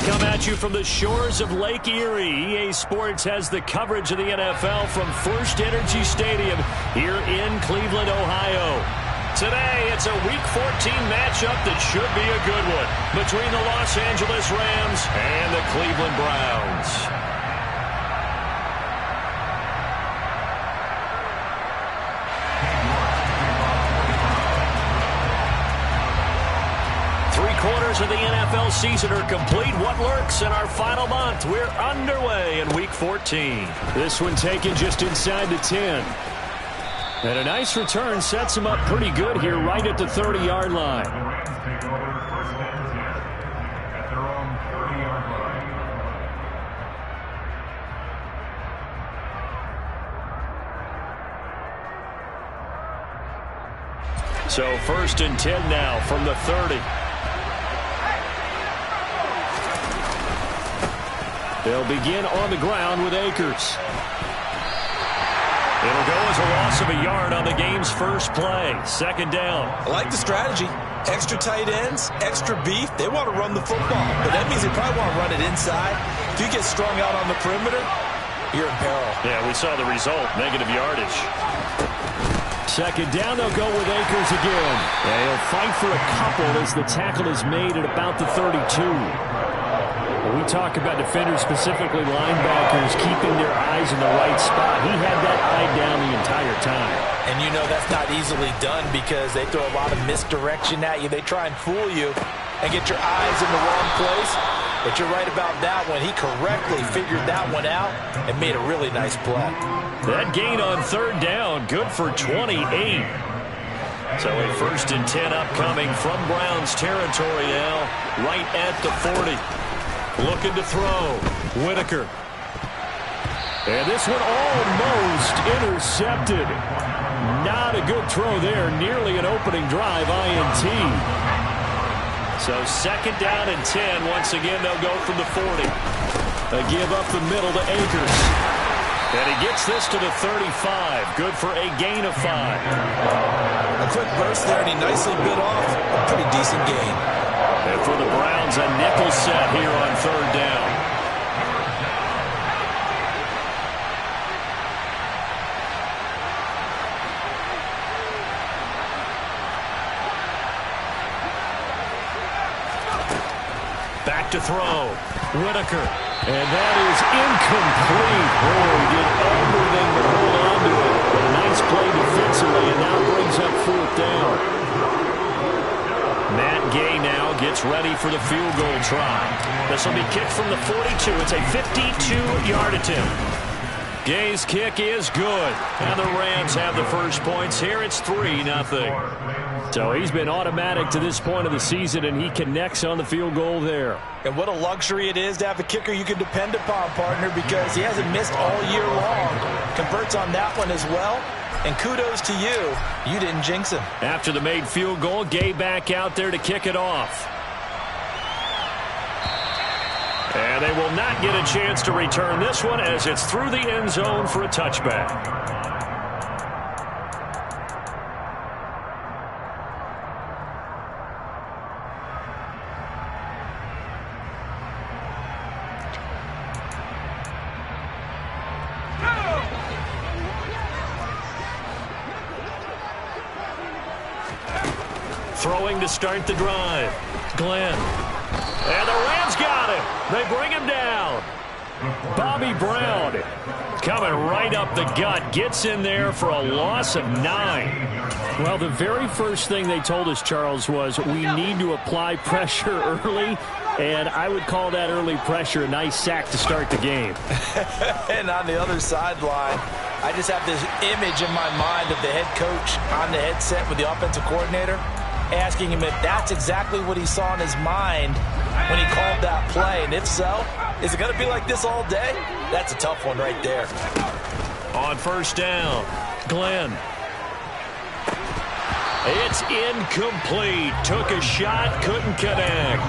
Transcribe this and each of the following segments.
come at you from the shores of Lake Erie. EA Sports has the coverage of the NFL from First Energy Stadium here in Cleveland, Ohio. Today, it's a Week 14 matchup that should be a good one between the Los Angeles Rams and the Cleveland Browns. Quarters of the NFL season are complete. What lurks in our final month? We're underway in Week 14. This one taken just inside the 10. And a nice return sets him up pretty good here right at the 30-yard line. So 1st and 10 now from the 30. They'll begin on the ground with Akers. It'll go as a loss of a yard on the game's first play. 2nd down. I like the strategy. Extra tight ends, extra beef. They want to run the football, but that means they probably want to run it inside. If you get strung out on the perimeter, you're in peril. Yeah, we saw the result. Negative yardage. 2nd down, they'll go with Akers again. Yeah, he'll fight for a couple as the tackle is made at about the 32. When we talk about defenders, specifically linebackers, keeping their eyes in the right spot, he had that eye down the entire time. And you know that's not easily done because they throw a lot of misdirection at you. They try and fool you and get your eyes in the wrong place. But you're right about that one. He correctly figured that one out and made a really nice play. That gain on 3rd down, good for 28. So a 1st and 10 upcoming from Browns territory now, right at the 40. Looking to throw. Whitaker. And this one almost intercepted. Not a good throw there. Nearly an opening drive INT. So 2nd down and 10. Once again, they'll go from the 40. They give up the middle to Akers. And he gets this to the 35. Good for a gain of 5. A quick burst there, and he nicely bit off a pretty decent gain. And for the Browns, a nickel set here on 3rd down. Back to throw. Whitaker. And that is incomplete. Oh, he did everything to hold on to it. But a nice play defensively, and now brings up 4th down. Matt Gay now gets ready for the field goal try. This will be kicked from the 42. It's a 52-yard attempt. Gay's kick is good. And the Rams have the first points here. It's 3-0. So he's been automatic to this point of the season, and he connects on the field goal there. And what a luxury it is to have a kicker you can depend upon, partner, because he hasn't missed all year long. Converts on that one as well. And kudos to you. You didn't jinx him. After the made field goal, Gay back out there to kick it off. And they will not get a chance to return this one as it's through the end zone for a touchback. Throwing to start the drive. Glenn. And the Rams got him. They bring him down. Bobby Brown coming right up the gut. Gets in there for a loss of 9. Well, the very first thing they told us, Charles, was we need to apply pressure early. And I would call that early pressure a nice sack to start the game. And on the other sideline, I just have this image in my mind of the head coach on the headset with the offensive coordinator, asking him if that's exactly what he saw in his mind when he called that play. And if so, is it going to be like this all day? That's a tough one right there. On 1st down, Glenn. It's incomplete. Took a shot, couldn't connect.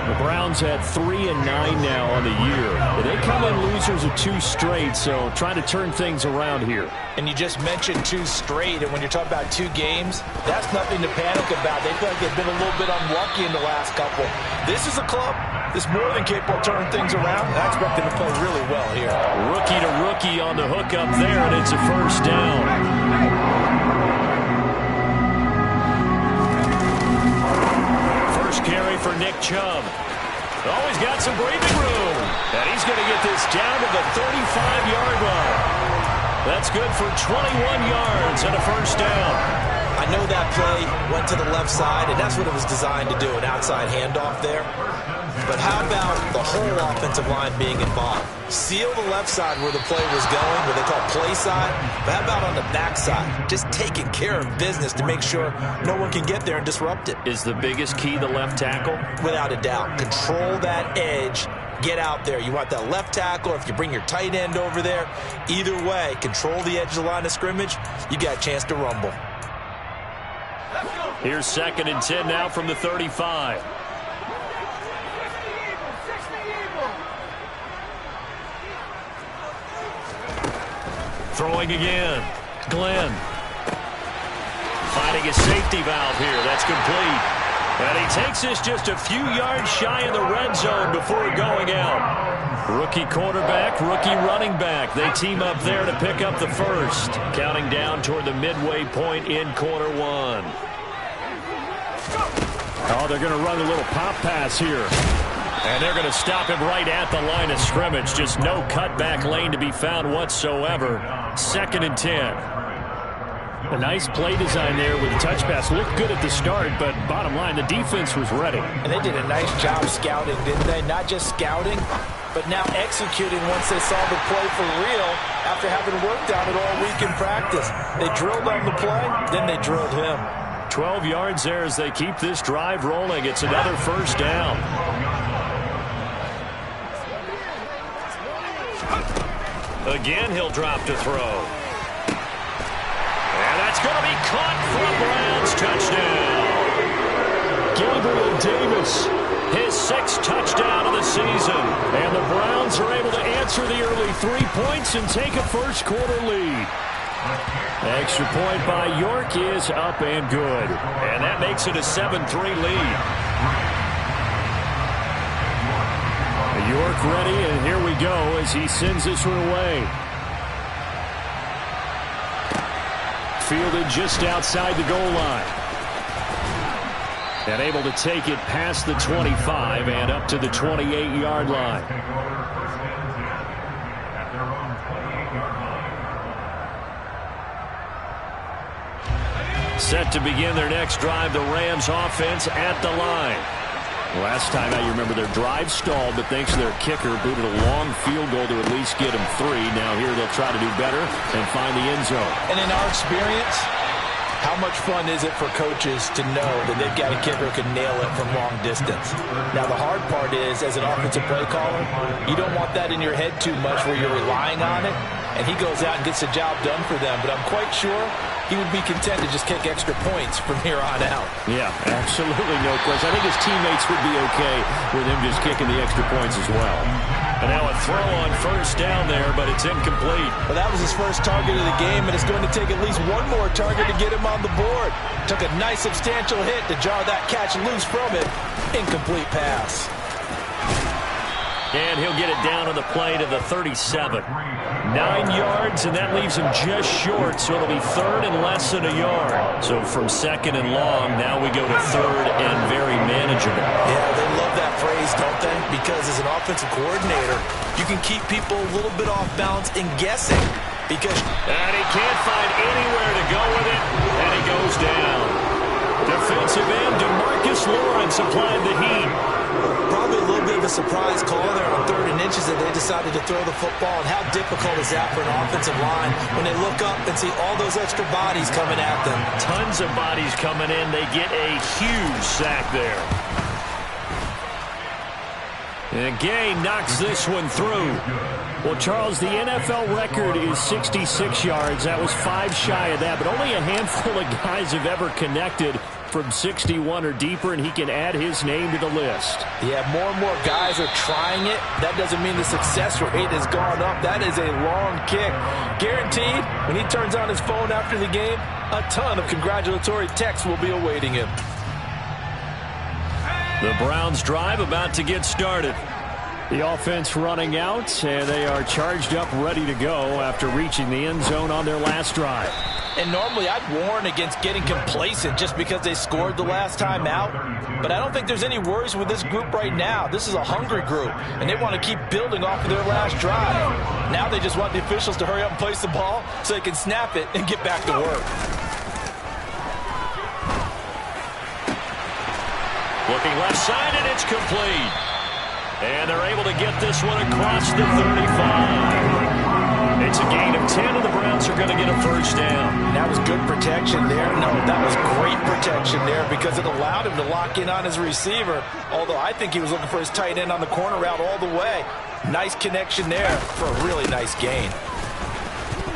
The Browns Browns at 3-9 now on the year. They come in losers of 2 straight, so trying to turn things around here. And you just mentioned 2 straight, and when you're talking about 2 games, that's nothing to panic about. They feel like they've been a little bit unlucky in the last couple. This is a club that's more than capable of turning things around. I expect them to play really well here. Rookie to rookie on the hook up there, and it's a first down. Carry for Nick Chubb. Oh, he's got some breathing room. And he's going to get this down to the 35-yard line. That's good for 21 yards and a first down. I know that play went to the left side, and that's what it was designed to do, an outside handoff there. But how about the whole offensive line being involved? Seal the left side where the play was going, what they call play side. But how about on the back side? Just taking care of business to make sure no one can get there and disrupt it. Is the biggest key the left tackle? Without a doubt. Control that edge. Get out there. You want that left tackle, or if you bring your tight end over there, either way, control the edge of the line of scrimmage, you got a chance to rumble. Here's 2nd and 10 now from the 35. Throwing again. Glenn. Finding a safety valve here. That's complete. And he takes this just a few yards shy of the red zone before going out. Rookie quarterback, rookie running back. They team up there to pick up the first. Counting down toward the midway point in quarter 1. Oh, they're going to run a little pop pass here. And they're going to stop him right at the line of scrimmage. Just no cutback lane to be found whatsoever. 2nd and 10. A nice play design there with the touch pass. Looked good at the start, but bottom line, the defense was ready. And they did a nice job scouting, didn't they? Not just scouting, but now executing once they saw the play for real after having worked on it all week in practice. They drilled on the play, then they drilled him. 12 yards there as they keep this drive rolling. It's another first down. Again, he'll drop to throw. And that's going to be caught for a Browns touchdown. Gabriel Davis, his 6th touchdown of the season. And the Browns are able to answer the early 3 points and take a first-quarter lead. Extra point by York is up and good. And that makes it a 7-3 lead. York ready, and here we go as he sends this one away. Fielded just outside the goal line. And able to take it past the 25 and up to the 28-yard line. Set to begin their next drive, the Rams offense at the line. Last time out, you remember their drive stalled, but thanks to their kicker, booted a long field goal to at least get them 3. Now here they'll try to do better and find the end zone. And in our experience, how much fun is it for coaches to know that they've got a kicker who can nail it from long distance? Now, the hard part is, as an offensive play caller, you don't want that in your head too much where you're relying on it, and he goes out and gets the job done for them. But I'm quite sure he would be content to just kick extra points from here on out. Yeah, absolutely no question. I think his teammates would be okay with him just kicking the extra points as well. And now a throw on first down there, but it's incomplete. Well, that was his first target of the game, and it's going to take at least one more target to get him on the board. Took a nice substantial hit to jar that catch loose from it. Incomplete pass. And he'll get it down on the play to the 37. 9 yards, and that leaves him just short, so it'll be 3rd and less than a yard. So from 2nd and long, now we go to 3rd and very manageable. Yeah, they love that phrase, don't they? Because as an offensive coordinator, you can keep people a little bit off balance and guessing. And he can't find anywhere to go with it, and he goes down. Defensive end DeMarcus Lawrence applied the heat. Probably a little bit of a surprise call there on 3rd and inches that they decided to throw the football. And how difficult is that for an offensive line when they look up and see all those extra bodies coming at them? Tons of bodies coming in. They get a huge sack there. And Gay knocks this one through. Well, Charles, the NFL record is 66 yards. That was 5 shy of that, but only a handful of guys have ever connected from 61 or deeper, and he can add his name to the list. Yeah, more and more guys are trying it. That doesn't mean the success rate has gone up. That is a long kick. Guaranteed, when he turns on his phone after the game, a ton of congratulatory texts will be awaiting him. The Browns drive about to get started. The offense running out, and they are charged up, ready to go after reaching the end zone on their last drive. And normally I'd warn against getting complacent just because they scored the last time out. But I don't think there's any worries with this group right now. This is a hungry group, and they want to keep building off of their last drive. Now they just want the officials to hurry up and place the ball so they can snap it and get back to work. Looking left side, and it's complete. And they're able to get this one across the 35. It's a gain of 10, and the Browns are going to get a first down. That was good protection there. No, that was great protection there because it allowed him to lock in on his receiver, although I think he was looking for his tight end on the corner route all the way. Nice connection there for a really nice gain.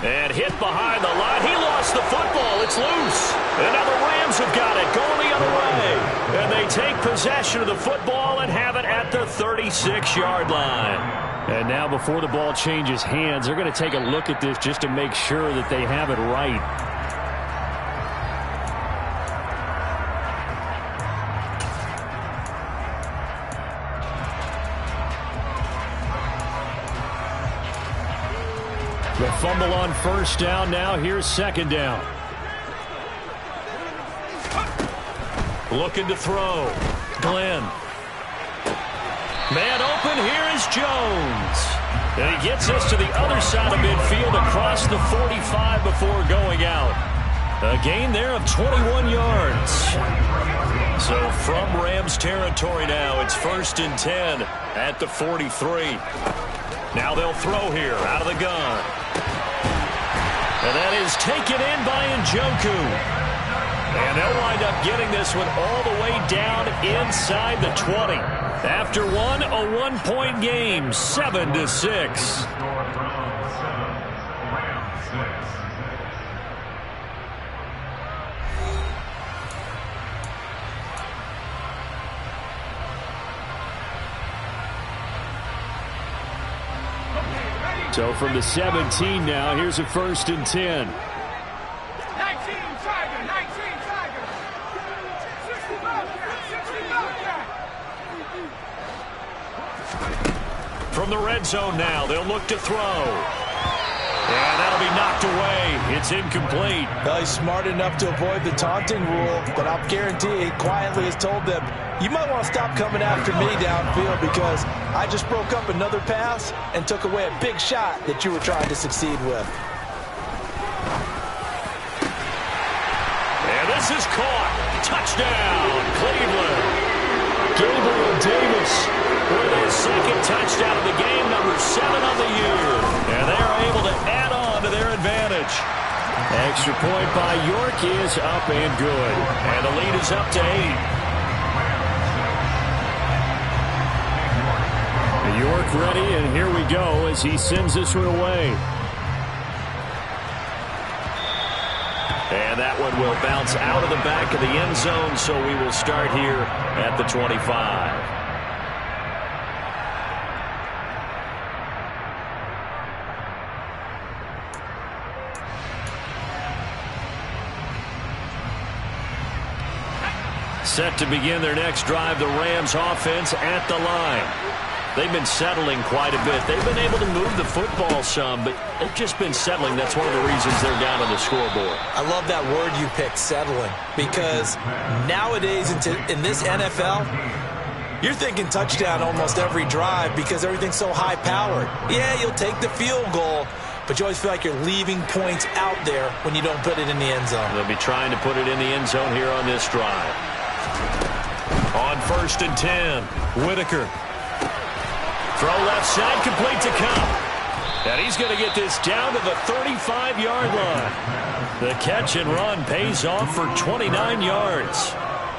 And hit behind the line. He lost the football. It's loose. And now the Rams have got it going the other way. And they take possession of the football and have it at the 36-yard line. And now before the ball changes hands, they're going to take a look at this just to make sure that they have it right. The fumble on first down. Now here's second down. Looking to throw. Glenn. Man open, here is Jones. And he gets us to the other side of midfield across the 45 before going out. A gain there of 21 yards. So from Rams territory now, it's 1st and 10 at the 43. Now they'll throw here out of the gun. And that is taken in by Njoku. And they'll wind up getting this one all the way down inside the 20. After one, a one-point game, 7-6. So from the 17 now, here's a 1st and 10. 19 Tiger, 19 Tiger. 65. From the red zone now, they'll look to throw. And that'll be knocked away. It's incomplete. Well, he's smart enough to avoid the taunting rule, but I'll guarantee he quietly has told them, you might want to stop coming after me downfield because I just broke up another pass and took away a big shot that you were trying to succeed with. And this is caught. Touchdown, Cleveland. Gabriel Davis with his second touchdown of the game, number 7 on the year. And they are able to add on to their advantage. Extra point by York is up and good. And the lead is up to 8. York ready, and here we go as he sends this one away. And that one will bounce out of the back of the end zone, so we will start here at the 25. Set to begin their next drive, the Rams offense at the line. They've been settling quite a bit. They've been able to move the football some, but they've just been settling. That's one of the reasons they're down on the scoreboard. I love that word you picked, settling, because nowadays in this NFL, you're thinking touchdown almost every drive because everything's so high-powered. Yeah, you'll take the field goal, but you always feel like you're leaving points out there when you don't put it in the end zone. They'll be trying to put it in the end zone here on this drive. On 1st and 10, Whitaker. Throw left side, complete to Kupp. And he's going to get this down to the 35-yard line. The catch and run pays off for 29 yards.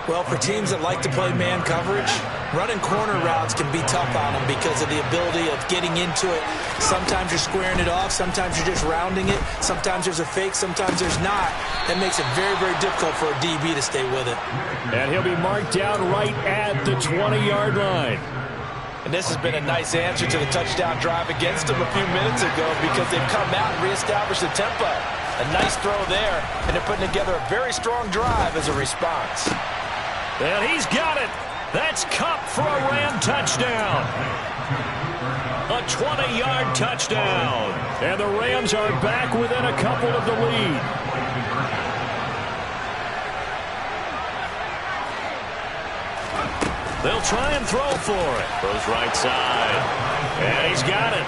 Well, for teams that like to play man coverage, Running corner routes can be tough on them because of the ability of getting into it. Sometimes you're squaring it off. Sometimes you're just rounding it. Sometimes there's a fake. Sometimes there's not. That makes it very, very difficult for a DB to stay with it. And he'll be marked down right at the 20-yard line. And this has been a nice answer to the touchdown drive against them a few minutes ago because they've come out and reestablished the tempo. A nice throw there, and they're putting together a very strong drive as a response. And he's got it. That's Kupp for a Ram touchdown. A 20-yard touchdown. And the Rams are back within a couple of the lead. They'll try and throw for it. Throws right side. And he's got it.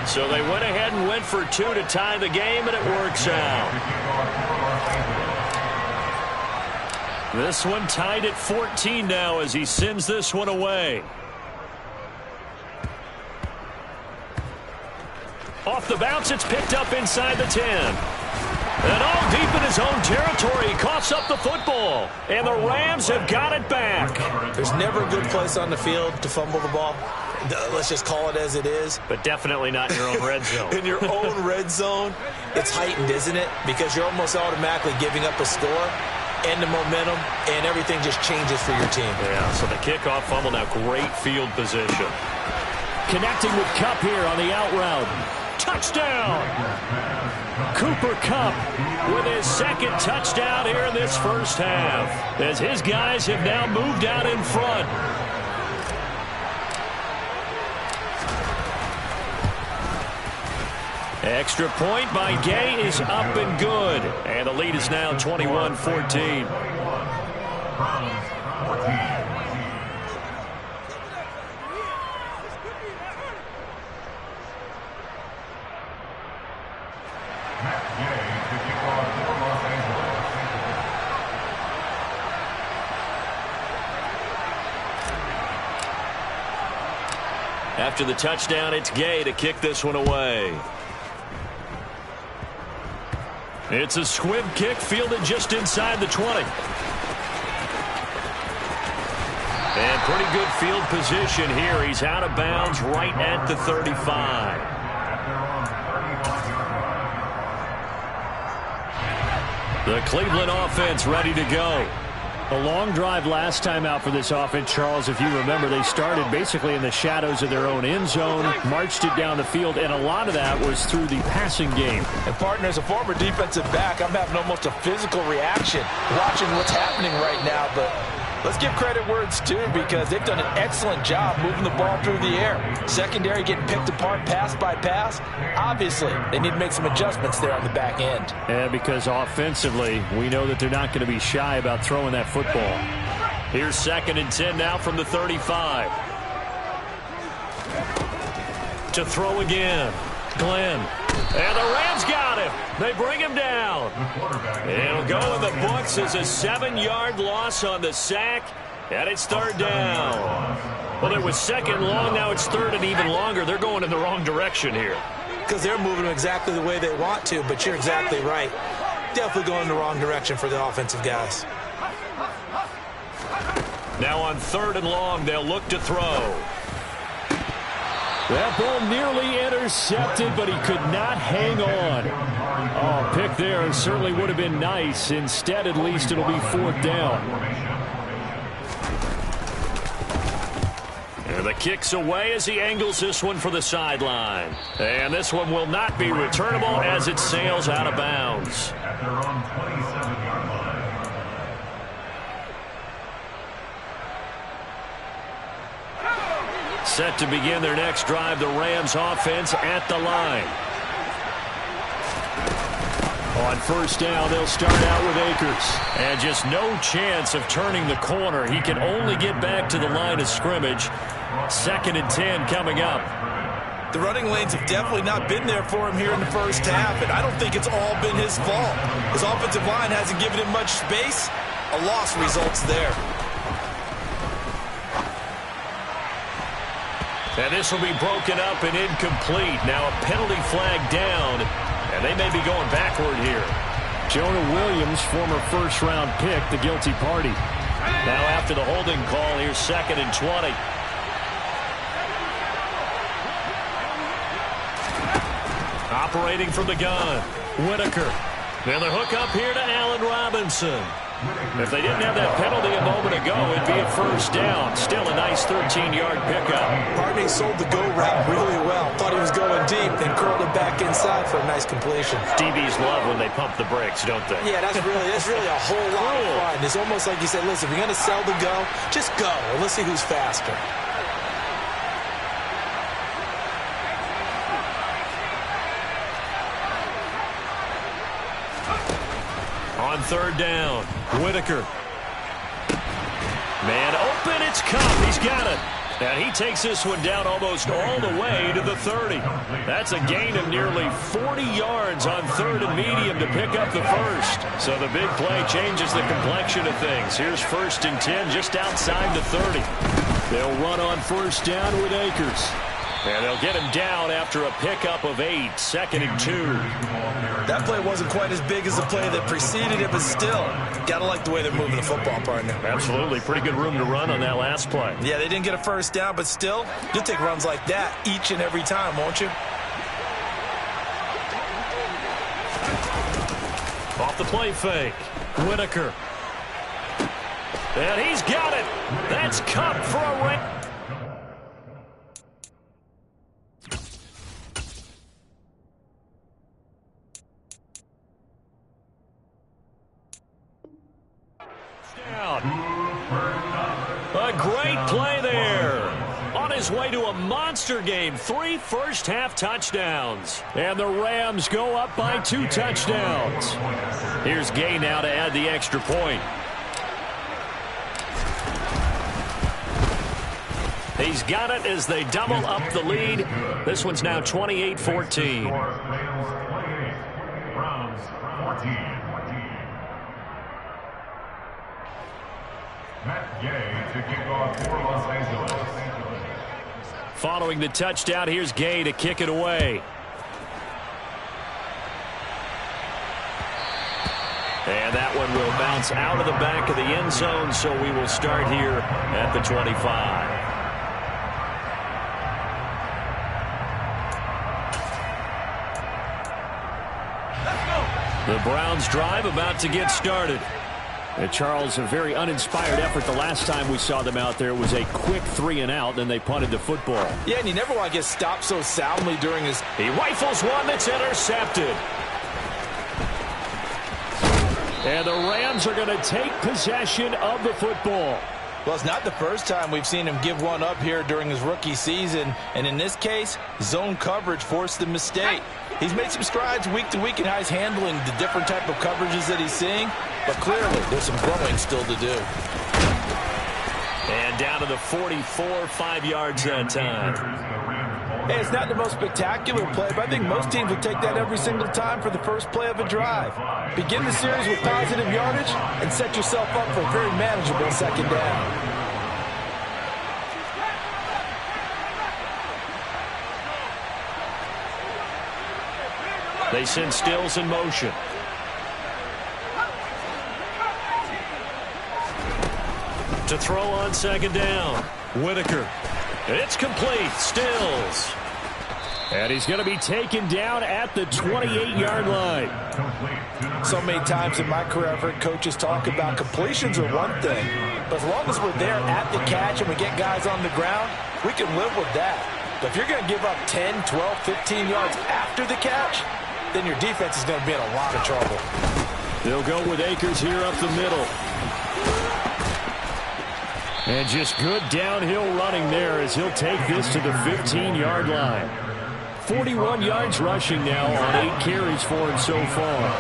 So they went ahead and went for 2 to tie the game, and it works out. This one tied at 14 now as he sends this one away. Off the bounce, it's picked up inside the 10. And all deep in his own territory, he coughs up the football. And the Rams have got it back. There's never a good place on the field to fumble the ball. Let's just call it as it is. But definitely not in your own red zone. In your own red zone, it's heightened, isn't it? Because you're almost automatically giving up a score and the momentum, and everything just changes for your team. Yeah, so the kickoff fumble, now great field position. Connecting with Kupp here on the out route. Touchdown! Cooper Kupp with his second touchdown here in this first half, as his guys have now moved out in front. Extra point by Gay is up and good. And the lead is now 21-14. After the touchdown, it's Gay to kick this one away. It's a squib kick fielded just inside the 20. And pretty good field position here. He's out of bounds right at the 35. The Cleveland offense ready to go. A long drive last time out for this offense, Charles. If you remember, they started basically in the shadows of their own end zone, marched it down the field, and a lot of that was through the passing game. And, partner, as a former defensive back, I'm having almost a physical reaction watching what's happening right now. But let's give credit where it's due because they've done an excellent job moving the ball through the air. Secondary getting picked apart pass by pass. Obviously, they need to make some adjustments there on the back end. Yeah, because offensively, we know that they're not going to be shy about throwing that football. Here's 2nd and 10 now from the 35. To throw again. Glenn. And the Rams got him. They bring him down. It'll go in the books as a 7-yard loss on the sack. And it's 3rd down. Well, it was 2nd long. Now it's 3rd and even longer. They're going in the wrong direction here. Because they're moving exactly the way they want to, but you're exactly right. Definitely going in the wrong direction for the offensive guys. Now on 3rd and long, they'll look to throw. That ball nearly intercepted, but he could not hang on. Oh, pick there certainly would have been nice. Instead, at least, it'll be 4th down. And the kick's away as he angles this one for the sideline. And this one will not be returnable as it sails out of bounds. Set to begin their next drive, the Rams offense at the line. On 1st down, they'll start out with Akers. And just no chance of turning the corner. He can only get back to the line of scrimmage. 2nd and 10 coming up. The running lanes have definitely not been there for him here in the first half, and I don't think it's all been his fault. His offensive line hasn't given him much space. A loss results there. And this will be broken up and incomplete. Now a penalty flag down, and they may be going backward here. Jonah Williams, former 1st-round pick, the guilty party. Now after the holding call, here's 2nd and 20. Operating from the gun, Whitaker. And the hook up here to Allen Robinson. If they didn't have that penalty a moment ago, it'd be a first down. Still a nice 13-yard pickup. Harding sold the go route really well. Thought he was going deep, then curled it back inside for a nice completion. DBs love when they pump the brakes, don't they? Yeah, that's really a whole lot of fun. It's almost like you said, listen, if you're going to sell the go, just go, and let's see who's faster. On 3rd down, Whitaker. Man open, it's Kupp. He's got it. And he takes this one down almost all the way to the 30. That's a gain of nearly 40 yards on 3rd and medium to pick up the first. So the big play changes the complexion of things. Here's 1st and 10 just outside the 30. They'll run on 1st down with Akers. And they'll get him down after a pickup of 8, 2nd and 2. That play wasn't quite as big as the play that preceded it, but still, gotta like the way they're moving the football, partner. Absolutely. Pretty good room to run on that last play. Yeah, they didn't get a first down, but still, you'll take runs like that each and every time, won't you? Off the play fake, Whitaker. And he's got it. That's Kupp for a ring. A great play there. On his way to a monster game, 3 first-half touchdowns. And the Rams go up by 2 touchdowns. Here's Gay now to add the extra point. He's got it as they double up the lead. This one's now 28-14. Browns 14. Matt Gay to kick off for Los Angeles. Following the touchdown, here's Gay to kick it away. And that one will bounce out of the back of the end zone, so we will start here at the 25. The Browns drive about to get started. And Charles, a very uninspired effort. The last time we saw them out there was a quick 3 and out, then they punted the football. Yeah, and you never want to get stopped so soundly during his... He rifles one that's intercepted. And the Rams are going to take possession of the football. Well, it's not the first time we've seen him give one up here during his rookie season. And in this case, zone coverage forced the mistake. He's made some strides week to week in how he's handling the different type of coverages that he's seeing. But clearly, there's some growing still to do. And down to the 44, 5 yards that time. Hey, it's not the most spectacular play, but I think most teams will take that every single time for the first play of a drive. Begin the series with positive yardage and set yourself up for a very manageable 2nd down. They send Stills in motion. To throw on 2nd down, Whitaker. It's complete, Stills. And he's going to be taken down at the 28-yard line. So many times in my career, I've heard coaches talk about completions are one thing, but as long as we're there at the catch and we get guys on the ground, we can live with that. But if you're going to give up 10, 12, 15 yards after the catch, then your defense is going to be in a lot of trouble. They'll go with Akers here up the middle. And just good downhill running there as he'll take this to the 15-yard line. 41 yards rushing now on 8 carries for him so far.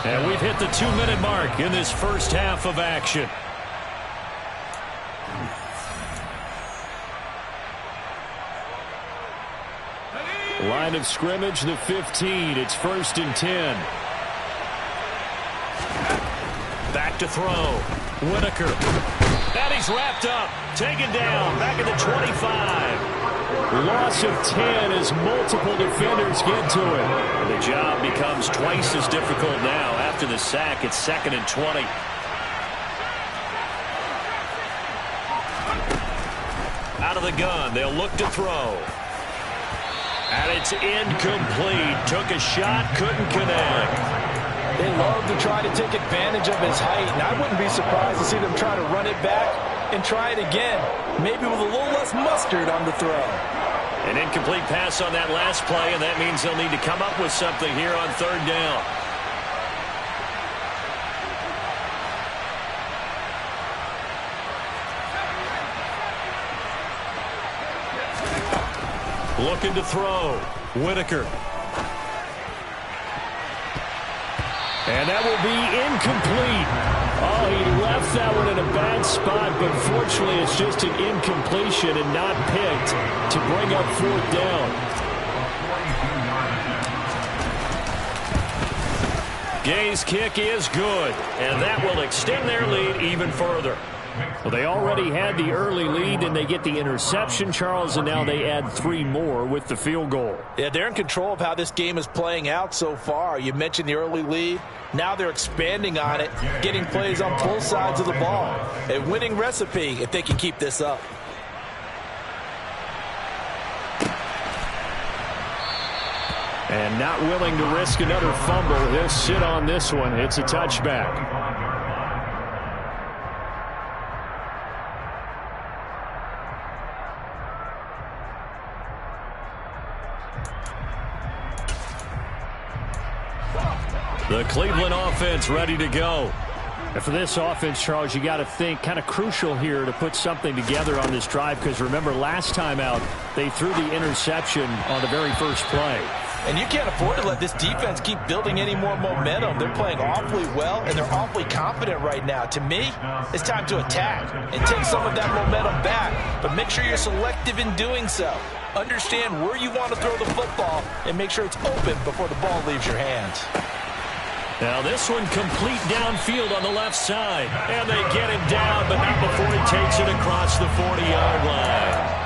And we've hit the 2-minute mark in this first half of action. Line of scrimmage, the 15. It's 1st and 10. Back to throw. Whitaker. And he's wrapped up. Taken down. Back at the 25. Loss of 10 as multiple defenders get to him. The job becomes twice as difficult now. After the sack, it's 2nd and 20. of the gun. They'll look to throw. And it's incomplete. Took a shot, couldn't connect. They love to try to take advantage of his height, and I wouldn't be surprised to see them try to run it back and try it again, maybe with a little less mustard on the throw. An incomplete pass on that last play, and that means they'll need to come up with something here on third down. Looking to throw. Whitaker. And that will be incomplete. Oh, he left that one in a bad spot, but fortunately it's just an incompletion and not picked to bring up fourth down. Gay's kick is good, and that will extend their lead even further. Well, they already had the early lead, and they get the interception, Charles, and now they add 3 more with the field goal. Yeah, they're in control of how this game is playing out so far. You mentioned the early lead. Now they're expanding on it, getting plays on both sides of the ball. A winning recipe if they can keep this up. And not willing to risk another fumble. He'll sit on this one. It's a touchback. The Cleveland offense ready to go. And for this offense, Charles, you got to think kind of crucial here to put something together on this drive, because remember last time out they threw the interception on the very first play. And you can't afford to let this defense keep building any more momentum. They're playing awfully well, and they're awfully confident right now. To me, it's time to attack and take some of that momentum back, but make sure you're selective in doing so. Understand where you want to throw the football and make sure it's open before the ball leaves your hands. Now this one complete downfield on the left side. And they get him down, but not before he takes it across the 40-yard line.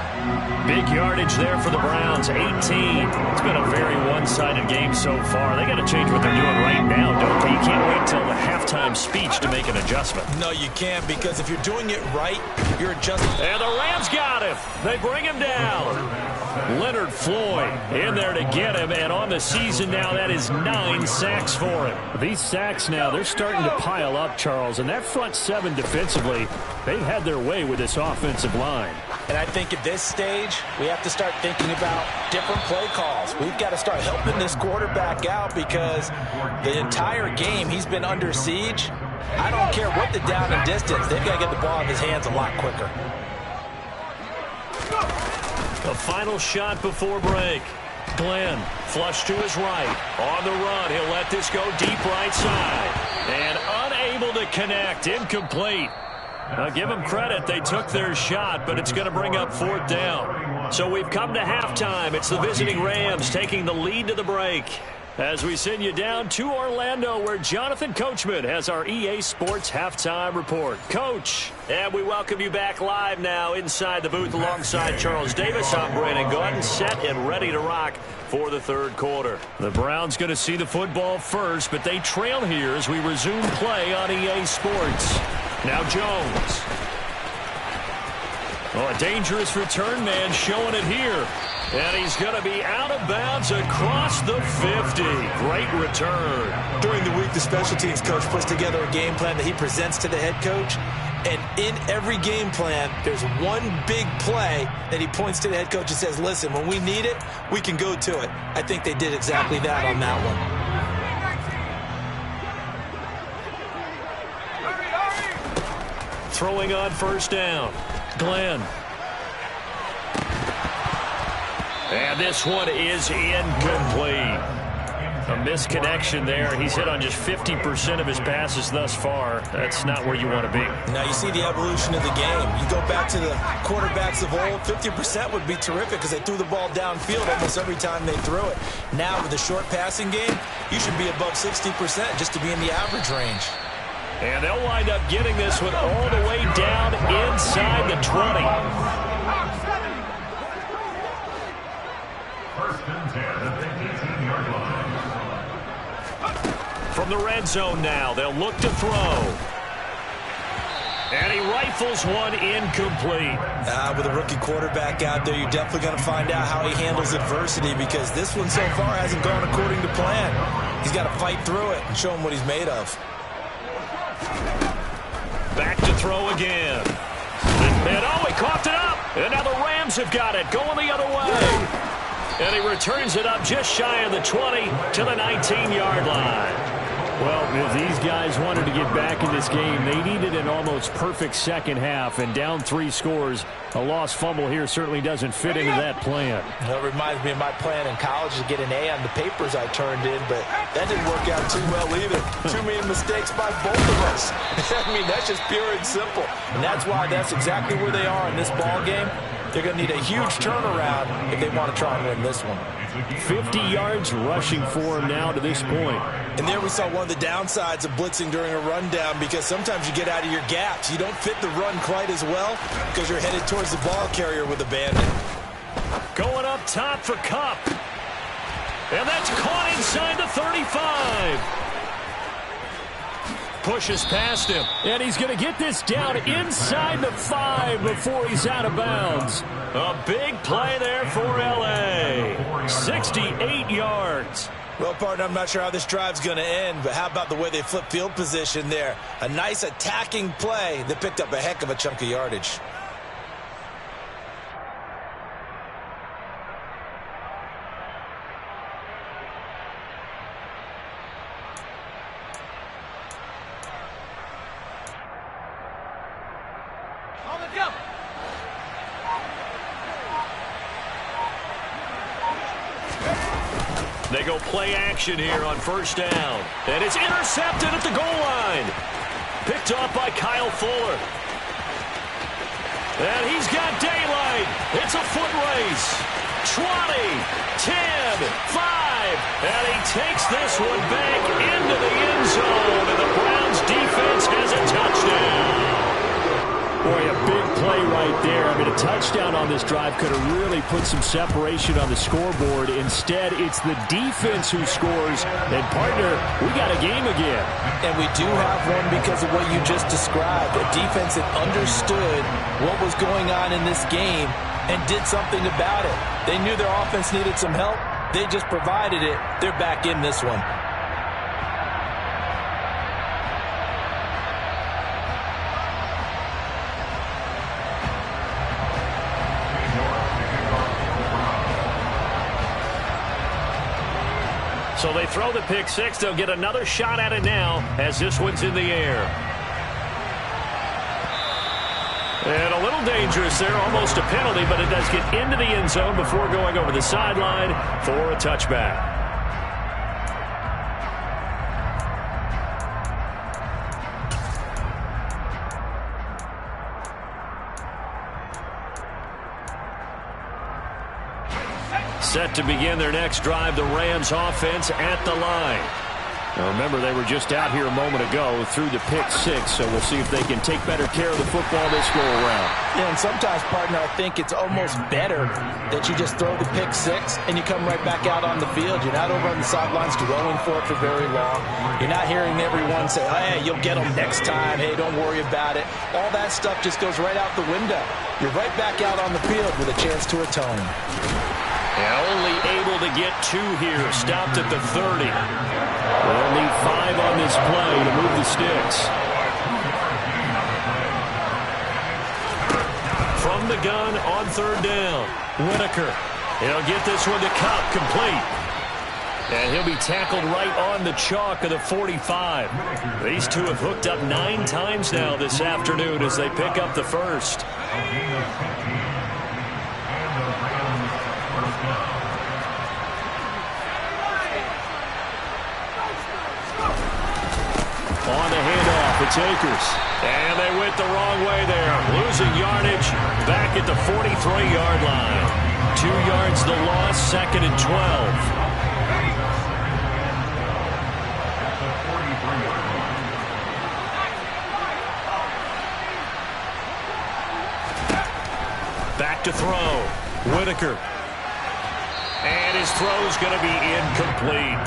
Big yardage there for the Browns, 18. It's been a very one-sided game so far. They got to change what they're doing right now, don't they? You can't wait till the halftime speech to make an adjustment. No, you can't, because if you're doing it right, you're adjusting. And the Rams got him. They bring him down. Leonard Floyd in there to get him, and on the season now, that is 9 sacks for him. These sacks now, they're starting to pile up, Charles, and that front 7 defensively, they've had their way with this offensive line. And I think at this stage, we have to start thinking about different play calls. We've got to start helping this quarterback out, because the entire game he's been under siege. I don't care what the down and distance. They've got to get the ball in his hands a lot quicker. The final shot before break. Glenn, flush to his right. On the run, he'll let this go deep right side. And unable to connect, incomplete. Now give them credit, they took their shot, but it's going to bring up fourth down. So we've come to halftime. It's the visiting Rams taking the lead to the break, as we send you down to Orlando, where Jonathan Coachman has our EA Sports Halftime Report. Coach, and we welcome you back live now inside the booth alongside Charles Davis. I'm Brandon Gaudin, set and ready to rock for the third quarter. The Browns going to see the football first, but they trail here as we resume play on EA Sports. Now Jones. Oh, a dangerous return man showing it here. And he's going to be out of bounds across the 50. Great return. During the week, the special teams coach puts together a game plan that he presents to the head coach. And in every game plan, there's one big play that he points to the head coach and says, listen, when we need it, we can go to it. I think they did exactly that on that one. Throwing on first down. Glenn. And this one is incomplete. A misconnection there. He's hit on just 50% of his passes thus far. That's not where you want to be. Now you see the evolution of the game. You go back to the quarterbacks of old, 50% would be terrific because they threw the ball downfield almost every time they threw it. Now with the short passing game, you should be above 60% just to be in the average range. And they'll wind up getting this one all the way down inside the 20. First and 10 at the 18-yard line. From the red zone now, they'll look to throw. And he rifles one incomplete. With a rookie quarterback out there, you're definitely going to find out how he handles adversity, because this one so far hasn't gone according to plan. He's got to fight through it and show him what he's made of. Back to throw again. And oh, he coughed it up. And now the Rams have got it, going the other way. And he returns it up just shy of the 20 to the 19-yard line. Well, if these guys wanted to get back in this game, they needed an almost perfect second half, and down 3 scores. A lost fumble here certainly doesn't fit into that plan. Well, it reminds me of my plan in college to get an A on the papers I turned in, but that didn't work out too well either. Too many mistakes by both of us. I mean, that's just pure and simple. And that's why that's exactly where they are in this ball game. They're going to need a huge turnaround if they want to try and win this one. 50 yards rushing for him now to this point. And there we saw one of the downsides of blitzing during a rundown, because sometimes you get out of your gaps. You don't fit the run quite as well because you're headed towards the ball carrier with abandon. Going up top for Kupp. And that's caught inside the 35. Pushes past him. And he's going to get this down inside the 5 before he's out of bounds. A big play there for L.A. 68 yards. Well, partner, I'm not sure how this drive's going to end, but how about the way they flip field position there? A nice attacking play that picked up a heck of a chunk of yardage. They go play action here on first down. And it's intercepted at the goal line. Picked off by Kyle Fuller. And he's got daylight. It's a foot race. 20, 10, 5. And he takes this one back into the end zone. And the Browns defense has a touchdown. Boy, a big play right there. I mean, a touchdown on this drive could have really put some separation on the scoreboard. Instead, it's the defense who scores. And, partner, we got a game again. And we do have one because of what you just described. A defense that understood what was going on in this game and did something about it. They knew their offense needed some help. They just provided it. They're back in this one. So they throw the pick six. They'll get another shot at it now as this one's in the air. And a little dangerous there, almost a penalty, but it does get into the end zone before going over the sideline for a touchback. Set to begin their next drive, the Rams offense at the line. Now remember, they were just out here a moment ago through the pick six, so we'll see if they can take better care of the football this go around. Yeah, and sometimes, partner, I think it's almost better that you just throw the pick six and you come right back out on the field. You're not over on the sidelines dwelling for it for very long. You're not hearing everyone say, hey, you'll get them next time. Hey, don't worry about it. All that stuff just goes right out the window. You're right back out on the field with a chance to atone. And only able to get 2 here. Stopped at the 30. They'll need 5 on this play to move the sticks. From the gun on third down. Whitaker. He'll get this one to Kupp, complete. And he'll be tackled right on the chalk of the 45. These two have hooked up 9 times now this afternoon as they pick up the first. On the handoff, it's Akers. And they went the wrong way there. Losing yardage back at the 43-yard line. 2 yards the loss, 2nd and 12. Back to throw. Whitaker. And his throw's going to be incomplete.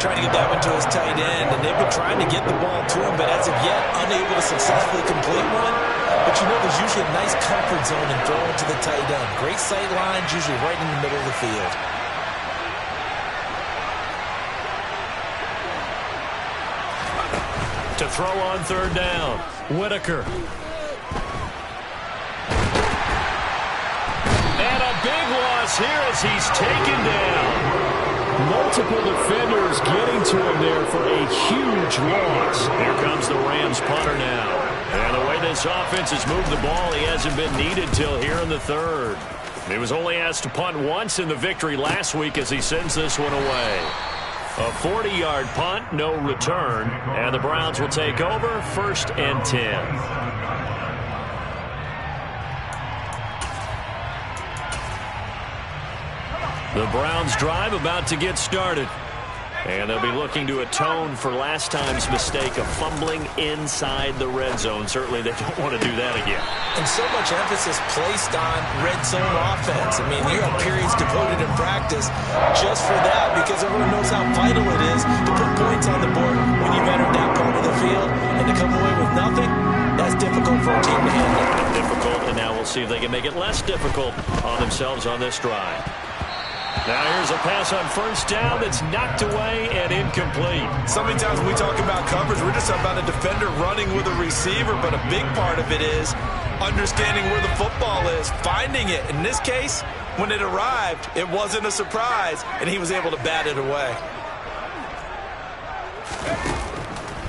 trying to get that one to his tight end, and they've been trying to get the ball to him, but as of yet, unable to successfully complete one. But you know there's usually a nice comfort zone in throwing to the tight end. Great sight lines, usually right in the middle of the field. To throw on third down, Whitaker. And a big loss here as he's taken down. Multiple defenders getting to him there for a huge loss. Here comes the Rams punter now. And the way this offense has moved the ball, he hasn't been needed till here in the third. He was only asked to punt once in the victory last week as he sends this one away. A 40-yard punt, no return, and the Browns will take over 1st and 10. The Browns drive about to get started. And they'll be looking to atone for last time's mistake of fumbling inside the red zone. Certainly they don't want to do that again. And so much emphasis placed on red zone offense. I mean, you have periods devoted in practice just for that because everyone knows how vital it is to put points on the board when you've entered that part of the field. And to come away with nothing, that's difficult for a team to handle. Difficult, and now we'll see if they can make it less difficult on themselves on this drive. Now here's a pass on first down that's knocked away and incomplete. So many times when we talk about coverage, we're just about a defender running with a receiver, but a big part of it is understanding where the football is, finding it. In this case, when it arrived, it wasn't a surprise, and he was able to bat it away.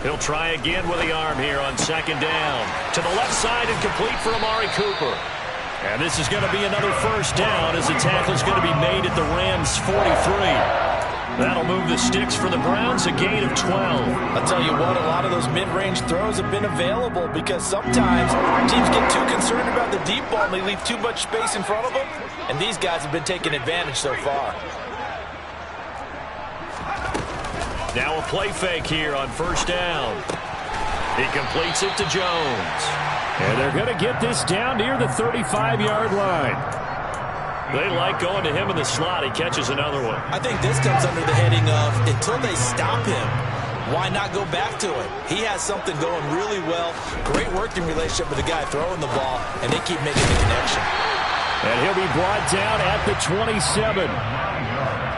He'll try again with the arm here on second down. To the left side and complete for Amari Cooper. And this is going to be another first down as the tackle's going to be made at the Rams' 43. That'll move the sticks for the Browns, a gain of 12. I'll tell you what, a lot of those mid-range throws have been available because sometimes teams get too concerned about the deep ball and they leave too much space in front of them. And these guys have been taking advantage so far. Now a play fake here on first down. He completes it to Jones. And they're going to get this down near the 35-yard line. They like going to him in the slot. He catches another one. I think this comes under the heading of until they stop him, why not go back to it? He has something going really well. Great working relationship with the guy throwing the ball, and they keep making the connection. And he'll be brought down at the 27.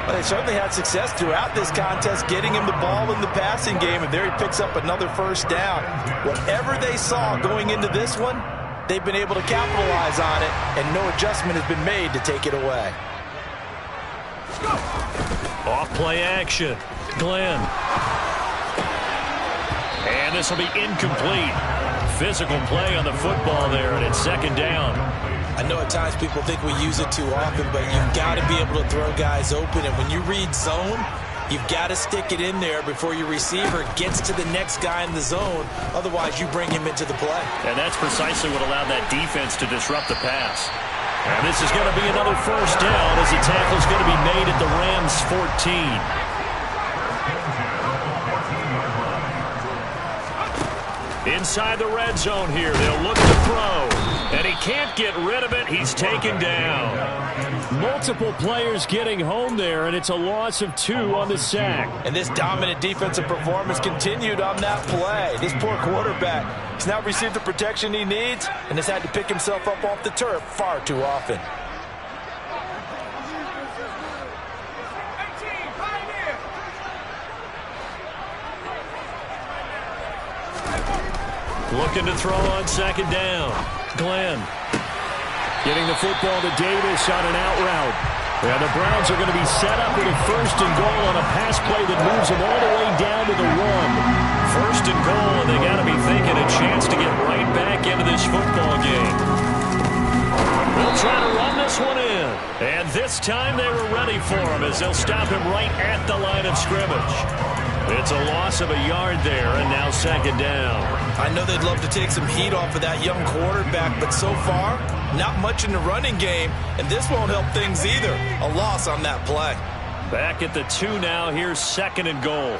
Well, they certainly had success throughout this contest getting him the ball in the passing game, and there he picks up another first down. Whatever they saw going into this one, they've been able to capitalize on it, and no adjustment has been made to take it away. Off play action. Glenn. And this will be incomplete. Physical play on the football there, and it's second down. I know at times people think we use it too often, but you've got to be able to throw guys open. And when you read zone, you've got to stick it in there before your receiver gets to the next guy in the zone. Otherwise, you bring him into the play. And that's precisely what allowed that defense to disrupt the pass. And this is going to be another first down as the tackle's going to be made at the Rams' 14. Inside the red zone here, they'll look to throw. And he can't get rid of it. He's taken down. Multiple players getting home there, and it's a loss of 2 on the sack. And this dominant defensive performance continued on that play. This poor quarterback has now received the protection he needs and has had to pick himself up off the turf far too often. Looking to throw on second down. Glenn. Getting the football to Davis on an out route. And the Browns are going to be set up with a first and goal on a pass play that moves them all the way down to the 1. First and goal, and they got to be thinking a chance to get right back into this football game. They'll try to run this one in. And this time they were ready for him as they'll stop him right at the line of scrimmage. It's a loss of a yard there, and now second down. I know they'd love to take some heat off of that young quarterback, but so far, not much in the running game, and this won't help things either. A loss on that play. Back at the 2 now. Here's second and goal.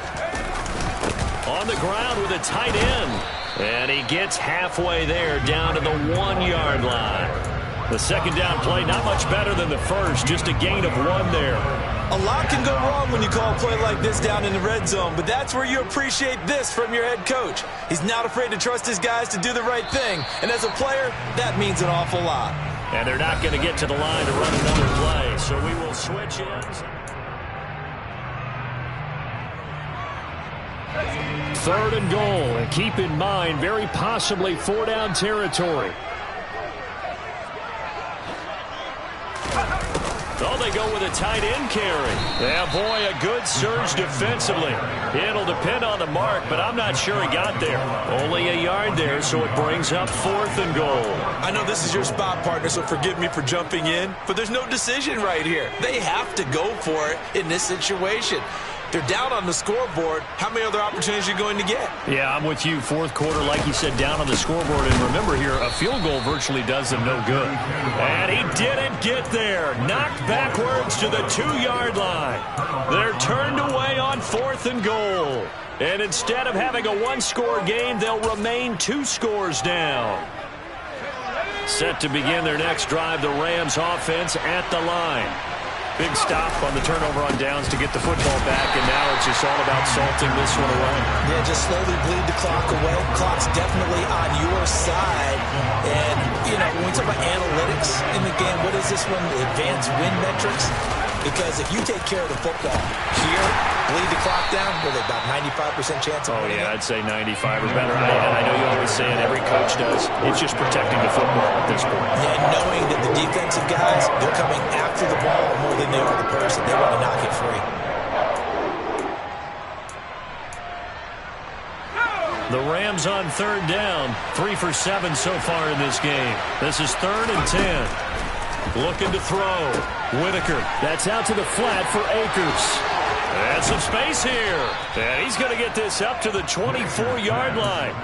On the ground with a tight end. And he gets halfway there down to the 1-yard line. The second down play, not much better than the first, just a gain of 1 there. A lot can go wrong when you call a play like this down in the red zone, but that's where you appreciate this from your head coach. He's not afraid to trust his guys to do the right thing, and as a player, that means an awful lot. And they're not going to get to the line to run another play, so we will switch ends. 3rd and goal, and keep in mind, very possibly 4-down territory. Oh, they go with a tight end carry. Yeah, boy, a good surge defensively. It'll depend on the mark, but I'm not sure he got there. Only a yard there, so it brings up 4th and goal. I know this is your spot, partner, so forgive me for jumping in, but there's no decision right here. They have to go for it in this situation. They're down on the scoreboard. How many other opportunities are you going to get? Yeah, I'm with you. 4th quarter, like you said, down on the scoreboard. And remember here, a field goal virtually does them no good. And he didn't get there. Knocked backwards to the 2-yard line. They're turned away on 4th and goal. And instead of having a 1-score game, they'll remain 2 scores down. Set to begin their next drive, the Rams offense at the line. Big stop on the turnover on downs to get the football back, and now it's just all about salting this one away. Yeah, just slowly bleed the clock away. Clock's definitely on your side. And, you know, when we talk about analytics in the game, what is this one? Advanced win metrics? Because if you take care of the football here, bleed the clock down, with about 95% chance of winning. Yeah, I'd say 95 or better. I know you always say it, every coach does. It's just protecting the football at this point. Yeah, and knowing that the defensive guys, they're coming after the ball more than they are the person. They want to knock it free. The Rams on 3rd down. 3 for 7 so far in this game. This is 3rd and 10. Looking to throw. Whitaker. That's out to the flat for Akers. And some space here. And he's going to get this up to the 24-yard line.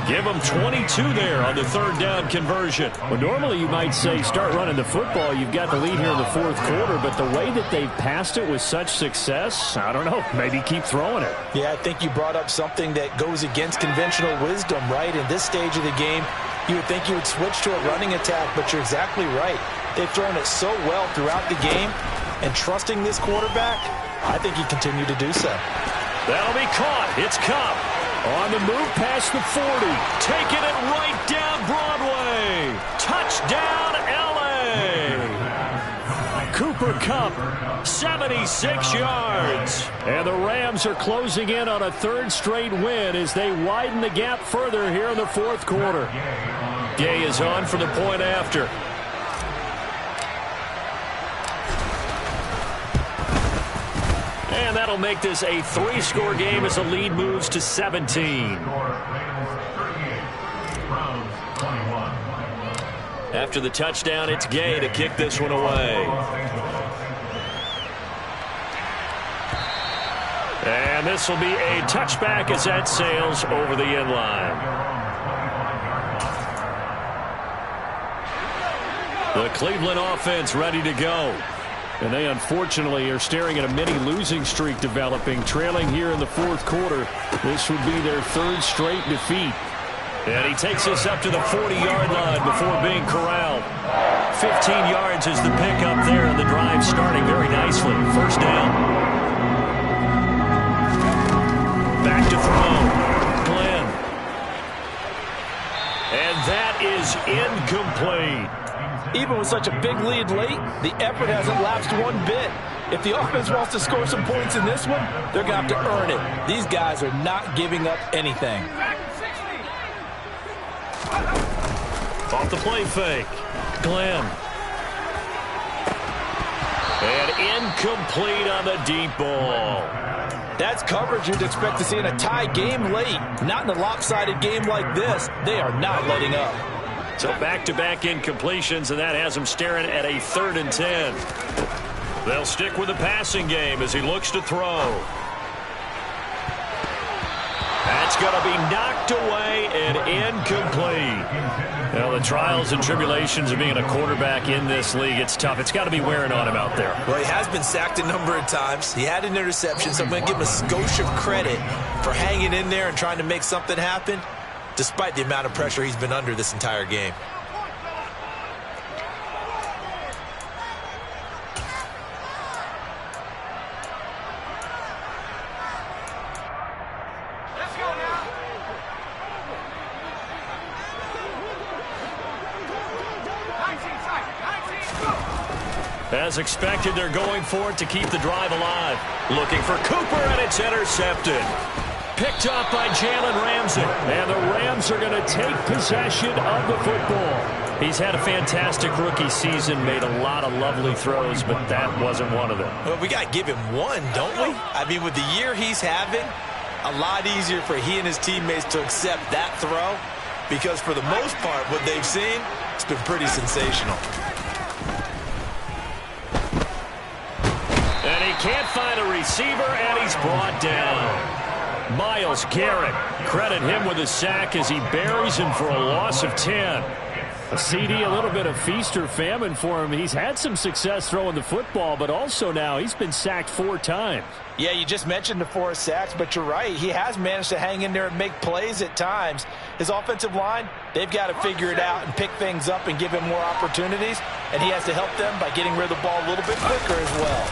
Give him 22 there on the 3rd down conversion. Well, normally you might say start running the football. You've got the lead here in the 4th quarter, but the way that they've passed it with such success, I don't know, maybe keep throwing it. Yeah, I think you brought up something that goes against conventional wisdom, right? In this stage of the game, you would think you would switch to a running attack, but you're exactly right. They've thrown it so well throughout the game, and trusting this quarterback, I think he continued to do so. That'll be caught. It's Kupp. On the move past the 40. Taking it right down Broadway. Touchdown, L.A. Cooper Kupp, 76 yards. And the Rams are closing in on a 3rd straight win as they widen the gap further here in the 4th quarter. Gay is on for the point after. And that'll make this a 3-score game as the lead moves to 17. After the touchdown, it's Gay to kick this one away. And this will be a touchback as that sails over the end line. The Cleveland offense ready to go. And they unfortunately are staring at a mini losing streak developing, trailing here in the 4th quarter. This would be their 3rd straight defeat. And he takes us up to the 40-yard line before being corralled. 15 yards is the pickup there, and the drive starting very nicely. 1st down. Back to throw. Glenn. And that is incomplete. Even with such a big lead late, the effort hasn't lapsed one bit. If the offense wants to score some points in this one, they're going to have to earn it. These guys are not giving up anything. Off the play fake. Glenn. And incomplete on the deep ball. That's coverage you'd expect to see in a tie game late. Not in a lopsided game like this. They are not letting up. So back-to-back incompletions, and that has him staring at a 3rd and 10. They'll stick with the passing game as he looks to throw. That's going to be knocked away and incomplete. Well, the trials and tribulations of being a quarterback in this league, it's tough. It's got to be wearing on him out there. Well, he has been sacked a number of times. He had an interception, so I'm going to give him a skosh of credit for hanging in there and trying to make something happen, despite the amount of pressure he's been under this entire game. As expected, they're going for it to keep the drive alive. Looking for Cooper, and it's intercepted. Picked up by Jalen Ramsey. And the Rams are going to take possession of the football. He's had a fantastic rookie season, made a lot of lovely throws, but that wasn't one of them. Well, we got to give him one, don't we? I mean, with the year he's having, a lot easier for he and his teammates to accept that throw because for the most part, what they've seen, it's been pretty sensational. And he can't find a receiver, and he's brought down. Myles Garrett, credit him with a sack as he buries him for a loss of 10. A CD, a little bit of feast or famine for him. He's had some success throwing the football, but also now he's been sacked 4 times. Yeah, you just mentioned the 4 sacks, but you're right. He has managed to hang in there and make plays at times. His offensive line, they've got to figure it out and pick things up and give him more opportunities, and he has to help them by getting rid of the ball a little bit quicker as well.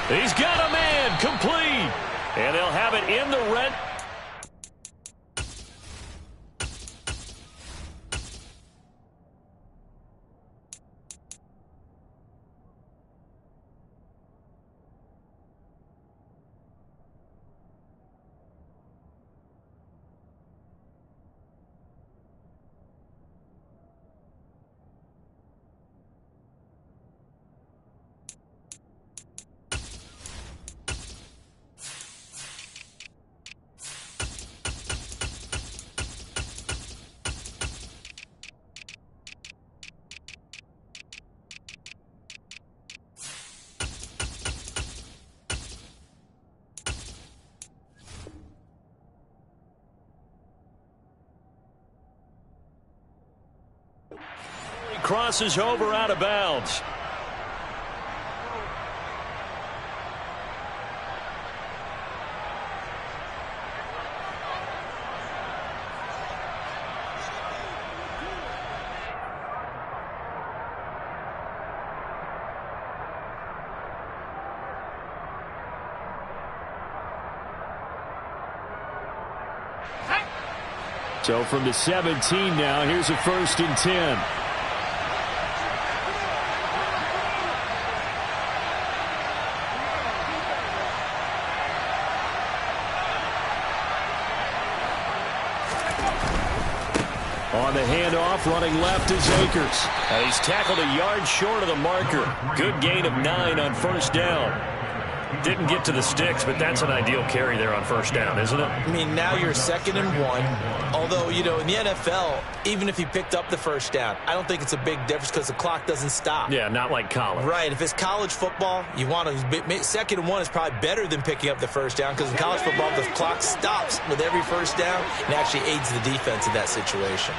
He's got a man complete, and they'll have it in the red. Crosses over out of bounds. So from the 17 now, here's a 1st and 10. On the handoff, running left is Akers. And he's tackled a yard short of the marker. Good gain of 9 on 1st down. Didn't get to the sticks, but that's an ideal carry there on 1st down, isn't it? I mean, now you're 2nd and 1. Although, you know, in the NFL, even if he picked up the 1st down, I don't think it's a big difference because the clock doesn't stop. Yeah, not like college. Right. If it's college football, you want to 2nd and 1 is probably better than picking up the 1st down because in college football, the clock stops with every 1st down and actually aids the defense in that situation.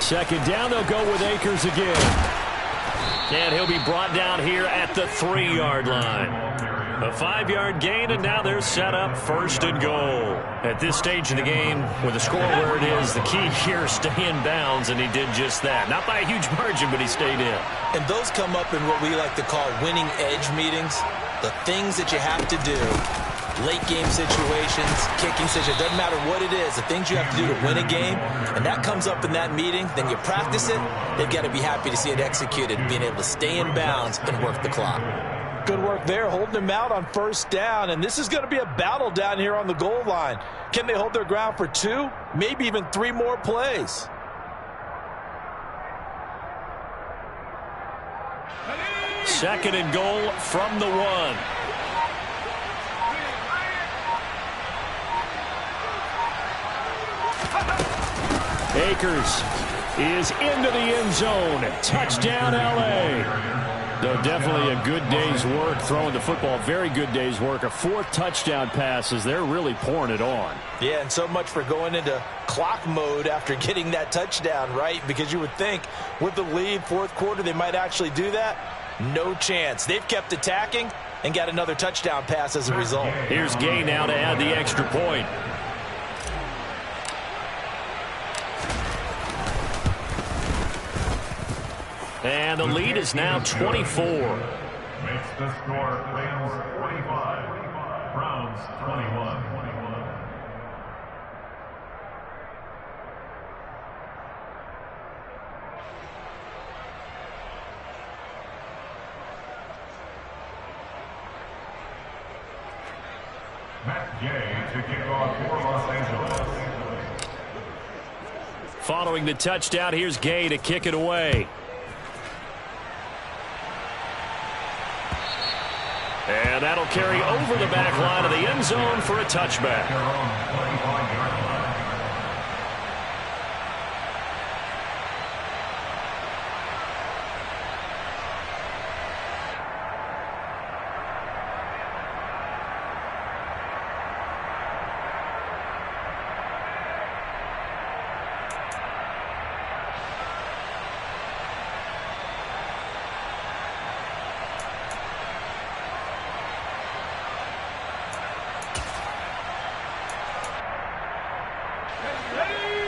Second down, they'll go with Akers again. And he'll be brought down here at the 3-yard line. A 5-yard gain, and now they're set up 1st and goal. At this stage of the game, with the score where it is, the key here is stay in bounds, and he did just that. Not by a huge margin, but he stayed in. And those come up in what we like to call winning edge meetings. The things that you have to do. Late game situations, kicking situations, doesn't matter what it is, the things you have to do to win a game, and that comes up in that meeting, then you practice it, they've got to be happy to see it executed, being able to stay in bounds and work the clock. Good work there, holding him out on 1st down, and this is going to be a battle down here on the goal line. Can they hold their ground for 2, maybe even 3 more plays? Second and goal from the 1. Akers is into the end zone. Touchdown, L.A. Though definitely a good day's work throwing the football. Very good day's work. A 4th touchdown pass as they're really pouring it on. Yeah, and so much for going into clock mode after getting that touchdown, right? Because you would think with the lead, 4th quarter, they might actually do that. No chance. They've kept attacking and got another touchdown pass as a result. Here's Gay now to add the extra point. And the lead is now 24. Makes the score Rams 25, Browns 21. Gay to kick off for Los Angeles. Following the touchdown, here's Gay to kick it away. And that'll carry over the back line of the end zone for a touchback. Their own 25-yard line.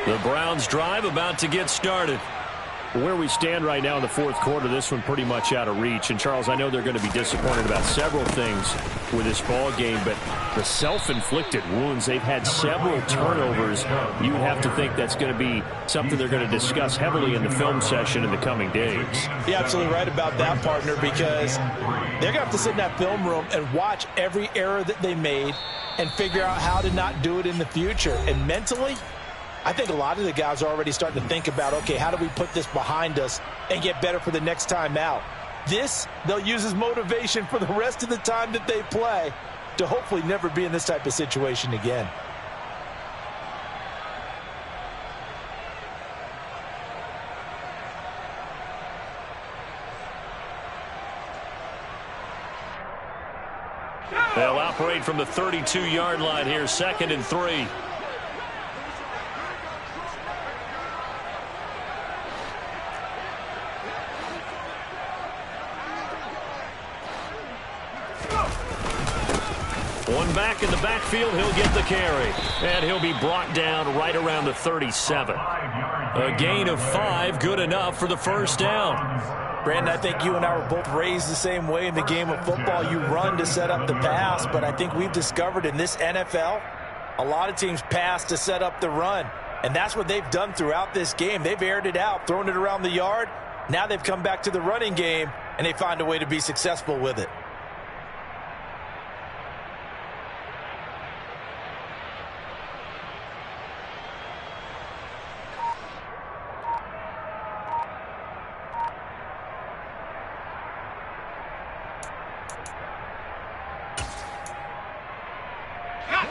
The Browns drive about to get started. Where we stand right now in the fourth quarter, this one pretty much out of reach. And, Charles, I know they're going to be disappointed about several things with this ball game, but the self-inflicted wounds, they've had several turnovers. You would have to think that's going to be something they're going to discuss heavily in the film session in the coming days. You're absolutely right about that, partner, because they're going to have to sit in that film room and watch every error that they made and figure out how to not do it in the future. And mentally, I think a lot of the guys are already starting to think about, okay, how do we put this behind us and get better for the next time out? This, they'll use as motivation for the rest of the time that they play to hopefully never be in this type of situation again. They'll operate from the 32-yard line here, 2nd and 3. One back in the backfield, he'll get the carry. And he'll be brought down right around the 37. A gain of 5, good enough for the first down. Brandon, I think you and I were both raised the same way in the game of football. You run to set up the pass, but I think we've discovered in this NFL, a lot of teams pass to set up the run. And that's what they've done throughout this game. They've aired it out, thrown it around the yard. Now they've come back to the running game, and they find a way to be successful with it.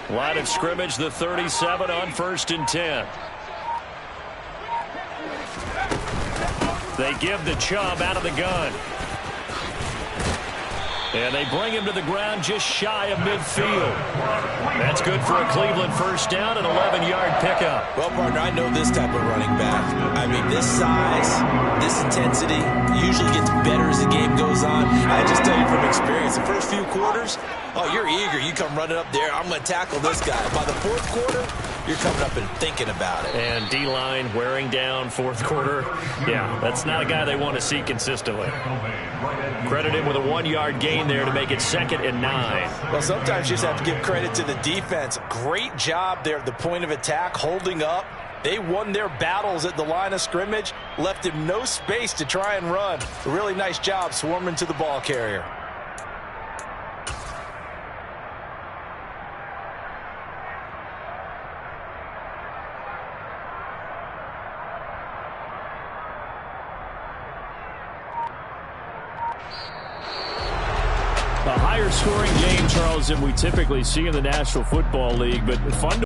Line of scrimmage, the 37 on 1st and 10. They give the Chubb out of the gun. And they bring him to the ground just shy of midfield. That's good for a Cleveland first down and 11-yard pickup. Well, partner, I know this type of running back. I mean, this size, this intensity usually gets better as the game goes on. I just tell you from experience, the first few quarters, oh, you're eager. You come running up there, I'm going to tackle this guy. By the fourth quarter, you're coming up and thinking about it. And D-line wearing down fourth quarter. Yeah, that's not a guy they want to see consistently. Credit him with a 1-yard gain there to make it 2nd and 9. Well, sometimes you just have to give credit to the defense. Great job there at the point of attack, holding up. They won their battles at the line of scrimmage, left him no space to try and run. A really nice job swarming to the ball carrier. A higher scoring game, Charles, than we typically see in the National Football League, but fun to